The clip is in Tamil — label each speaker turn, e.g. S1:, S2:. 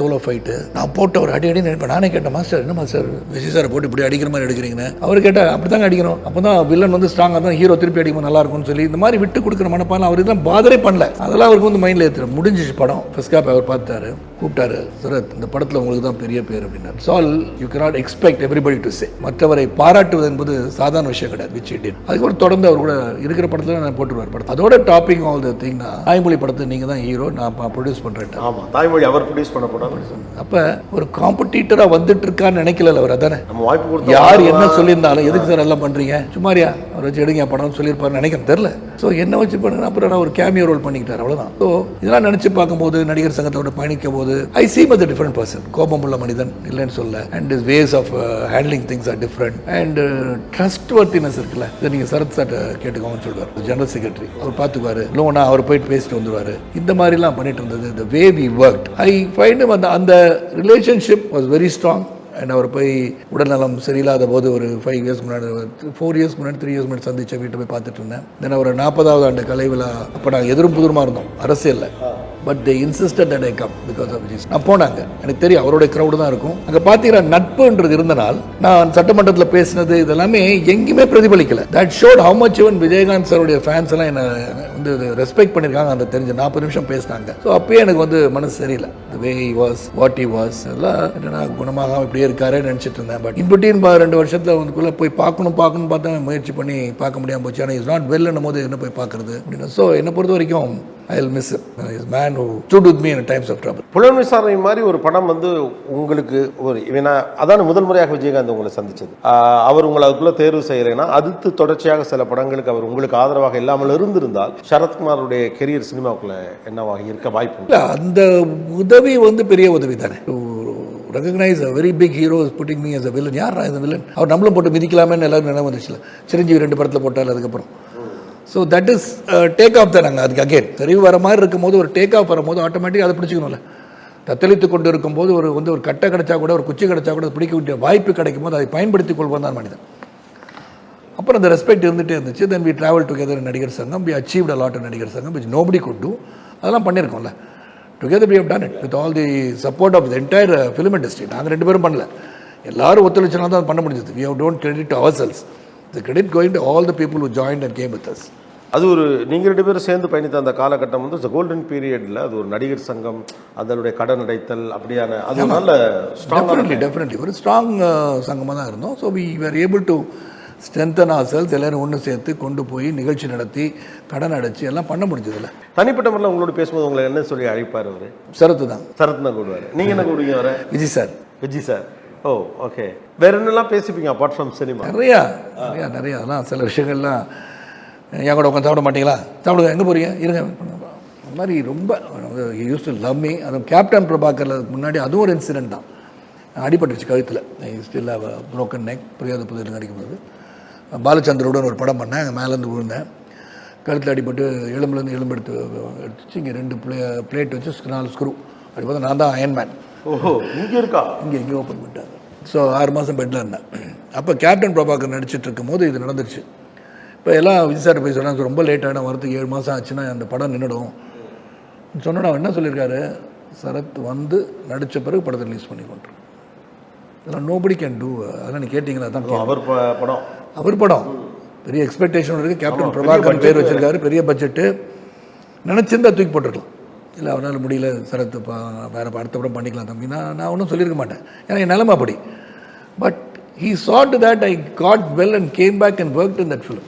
S1: Solo fight. நான் போட்டு அவர் அடி நினைப்பேன். நானே கேட்டேன், மாஸ்டர் என்ன மாஸ்டர் விஜய் சாரை போட்டு இப்படி அடிக்கிற மாதிரி எடுக்கிறீங்கன்னு. அவர் கேட்டால் அப்படி தாங்க அடிக்கணும், அப்போ தான் வில்லன் வந்து ஸ்ட்ராங்காக தான் ஹீரோ திருப்பி அடிக்கும் நல்லா இருக்கும்னு சொல்லி இந்த மாதிரி விட்டு கொடுக்குற மனப்பாலம் அவர் இதெல்லாம் பாதரே பண்ணல. அதெல்லாம் அவருக்கு வந்து மைண்டில் ஏற்றுற முடிஞ்சிச்சு படம். ஃபர்ஸ்ட் ஹாப் அவர் பார்த்தாரு, கூப்பிட்டாரு, சரத் இந்த படத்தில் உங்களுக்கு தான் பெரிய பேர் அப்படின்னாரு. So you cannot expect everybody to say. மற்றவரை பாராட்டுவது என்பது சாதாரண விஷயம் கிடையாது. Which it. அதுக்கப்புறம் தொடர்ந்து அவர் கூட இருக்கிற படத்தில் நான் போட்டுருவார் படம். அதோட டாப்பிங் ஆல் த திங் தான் தாய்மொழி படத்தை நீங்கள் தான் ஹீரோ, நான் ப்ரொடியூஸ் பண்ணுறேன்.
S2: ஆமாம், தாய்மொழி அவர் ப்ரொடியூஸ் பண்ண படம்.
S1: அப்போ ஒரு காம்படிட்டராக வந்துட்டு இருக்கான்னு நினைக்கல அவர். அதானே
S2: நம்ம வாய்ப்பு கொடுத்து
S1: யார் என்ன சொல்லியிருந்தாலும் எதுக்கு சார் எல்லாம் பண்ணுறீங்க, சும்மாரியா அவர் வச்சு எடுங்க படம்னு சொல்லியிருப்பாரு நினைக்கிறேன், தெரியல. ஸோ என்ன வச்சு பண்ணுங்க, அப்புறம் நான் ஒரு கேமியோ ரோல் பண்ணிக்கிட்டார், அவ்வளோதான். ஸோ இதெல்லாம் நினச்சி பார்க்கும்போது நடிகர் சங்கத்தோட பயணிக்கும் போது ஐ see him as a different person. கோபம் உள்ள மனிதன் இல்லைன்னு சொல்ல. And his ways of handling things are different. And trustworthiness இருக்குல்ல, இதை நீங்கள் சரத் சார்ட்ட கேட்டுக்கோங்கன்னு சொல்லுவார். ஜெனரல் செக்ரட்டரி அவர் பார்த்துக்குவார், லோனா அவர் போயிட்டு பேசிட்டு வந்துடுவார். இந்த மாதிரிலாம் பண்ணிட்டு இருந்தது. the way we worked, I find him அந்த relationship was very strong. And அவர் போய் உடல்நலம் சரியில்லாத போது ஒரு 5 years முன்னாடி 4 years முன்னாடி 3 years முன்னாடி சந்திச்ச வீட்டை போய் பார்த்துட்டு இருந்தேன். தென் அவர் 40வது ஆண்டு கலை விழா. அப்போ நாங்கள் எதிரும் புதிருமா இருந்தோம் அரசியலில். But they insisted that I come because of Vijay. நான் போனாங்க, எனக்கு தெரியும் அவருடைய க்ரௌடு தான் இருக்கும். அங்கே பார்த்தீங்கன்னா நட்புன்றது இருந்தனால் நான் சட்டமன்றத்தில் பேசினது இதெல்லாமே எங்கேயுமே பிரதிபலிக்கல. That showed how much even Vijayakanth சாருடைய ஃபேன்ஸ் எல்லாம் என்ன வந்து ரெஸ்பெக்ட் பண்ணியிருக்காங்க. அந்த தெரிஞ்ச 40 நிமிஷம் பேசினாங்க. ஸோ அப்பயே எனக்கு வந்து மனசு சரியில்லை. The way he was, what he was, எல்லாம் என்னன்னா குணமாக இப்படியே இருக்காருன்னு நினச்சிட்டு இருந்தேன். பட் இன்பிட்வீன் 2 வருஷத்தில் வந்துக்குள்ளே போய் பார்க்கணும் பார்த்தா முயற்சி பண்ணி பார்க்க முடியாமல் போச்சு. ஆனால் இஸ் நாட் வெல்னும் போது என்ன போய் பார்க்கறது அப்படின்னு. ஸோ என்னை பொறுத்த வரைக்கும் I'll miss him. He's a man who stood with me in times of trouble.
S2: புலன் விசாரணை மாதிரி ஒரு படம் வந்து உங்களுக்கு ஒரு அதான் முதல் முறையாக விஜயகாந்த் உங்களை சந்திச்சது. அவர் உங்களை அதுக்குள்ள தேர்வு செய்யலைன்னா அடுத்து தொடர்ச்சியாக சில படங்களுக்கு அவர் உங்களுக்கு ஆதரவாக இல்லாமல் இருந்திருந்தால் சரத்குமாருடைய கெரியர் சினிமாவுக்குள்ள என்னவாக இருக்க வாய்ப்பு இல்லை?
S1: அந்த உதவி வந்து பெரிய உதவி தானே. recognize a very big hero is putting me as a villain. யார் இந்த வில்லன்? அவர் நம்மளும் போட்டு மிதிக்கலாமேன்னு எல்லாரும் நினைவு வந்துச்சுல. சிரஞ்சீவி 2 படத்தில் போட்டால் அதுக்கப்புறம். So that is take off தான். நாங்கள் அதுக்கு அகேன் தெரிவு வர மாதிரி இருக்கும்போது ஒரு டேக் ஆஃப் வரும்போது ஆட்டோமேட்டிக் அதை பிடிச்சிக்கணும்ல. தத்தளித்து கொண்டு இருக்கும்போது ஒரு கட்டை கிடைச்சா கூட ஒரு குச்சி கிடைச்சா கூட பிடிக்க வேண்டிய வாய்ப்பு கிடைக்கும் போது அதை பயன்படுத்திக் கொள்வோம் தான் மனிதன். அப்புறம் அந்த ரெஸ்பெக்ட் இருந்துகிட்டே இருந்துச்சு. தென் வி ட்ராவல் டுகெதர் நடிகர் சங்கம். வி அச்சீவ்ட் அ லாட் நடிகர் சங்கம் விச் நோபடி குட் டூ. அதெல்லாம் பண்ணியிருக்கோம்ல. Together we have done it with all the support of the entire film industry. நாங்கள் 2 பேரும் பண்ணல, எல்லாரும் ஒத்துழைச்சனா தான் பண்ண முடிஞ்சது. We have don't credit to ourselves. The credit going to all the people who joined and came with us.
S2: அது ஒரு நீங்கள் 2 பேரும் சேர்ந்து பயணித்த அந்த காலகட்டம் வந்து கோல்டன் பீரியடில் அது ஒரு நடிகர் சங்கம் அதனுடைய கடன் அடைத்தல் அப்படியான அது நல்ல
S1: டெஃபினெட்லி ஒரு ஸ்ட்ராங் சங்கமாக தான் இருந்தோம். So we are able to strengthen our cells. எல்லோரும் ஒன்று சேர்த்து கொண்டு போய் நிகழ்ச்சி நடத்தி கடன் அடைச்சி எல்லாம் பண்ண முடிஞ்சதில்ல.
S2: தனிப்பட்ட முறையில் உங்களோட பேசும்போது உங்களை என்ன சொல்லி அழைப்பார் அவர்?
S1: சரத்து தான்.
S2: சரத்து தான் கூடுவார். நீங்கள் என்ன கூடுவீங்க அவரை?
S1: விஜய் சார்.
S2: விஜய் சார். ஓ ஓகே. வேற என்னெல்லாம் பேசிப்பீங்க அப்பார்ட் ஃப்ரம் சினிமா? நிறையா
S1: அதெல்லாம் சில விஷயங்கள்லாம். என் கூட உட்காந்து சாப்பிட மாட்டீங்களா? சாப்பிடுங்க. எங்கே போகிறீங்க? இருங்க. அந்த மாதிரி ரொம்ப யூஸ் டு லவ் மீ. அது கேப்டன் பிரபாகரில் முன்னாடி அதுவும் ஒரு இன்சிடென்ட் தான். அடிபட்டுருச்சு கழுத்தில். Still broken neck. பிரியாத புதிரில் நடிக்கும்போது பாலச்சந்திரோட ஒரு படம் பண்ணேன். அங்கே மேலேருந்து விழுந்தேன். கழுத்தில் அடிபட்டு எலும்புலேருந்து எலும்பு எடுத்துச்சு. இங்கே 2 பிளேட் வச்சு 4 ஸ்க்ரூ அப்படி பார்த்தா நான் தான் அயன்மேன்.
S2: ஓஹோ, இங்கே இருக்கா?
S1: இங்கே ஓப்பன் பண்ணிட்டாங்க. ஸோ 6 மாதம் பெட்டில் இருந்தேன். அப்போ கேப்டன் பிரபாகர் நடிச்சிட்டு இருக்கும்போது இது நடந்துருச்சு. இப்போ எல்லாம் விஜய் சார் போய் சொன்னாங்க, ரொம்ப லேட்டாக வரதுக்கு 7 மாதம் ஆச்சுன்னா அந்த படம் நின்றுடும் சொன்னோட அவர் என்ன சொல்லியிருக்காரு, சரத் வந்து நடித்த பிறகு படத்தை ரிலீஸ் பண்ணி கொண்டுரு. இதெல்லாம் நோபடி கேன் டூ. அதெல்லாம் நீ கேட்டிங்களா? தான் அவர் படம் பெரிய எக்ஸ்பெக்டேஷன் இருக்குது. கேப்டன் பிரபாகர் பேர் வச்சுருக்காரு, பெரிய பட்ஜெட்டு. நினச்சிருந்தா தூக்கி போட்டுருக்கலாம். இல்லை அவனால் முடியல சரத் வேறு அடுத்த படம் பண்ணிக்கலாம் தம்பி, நான் ஒன்றும் சொல்லியிருக்க மாட்டேன். ஏன்னா என் நிலைமை அப்படி. But he saw to that I got well and came back and worked in that film.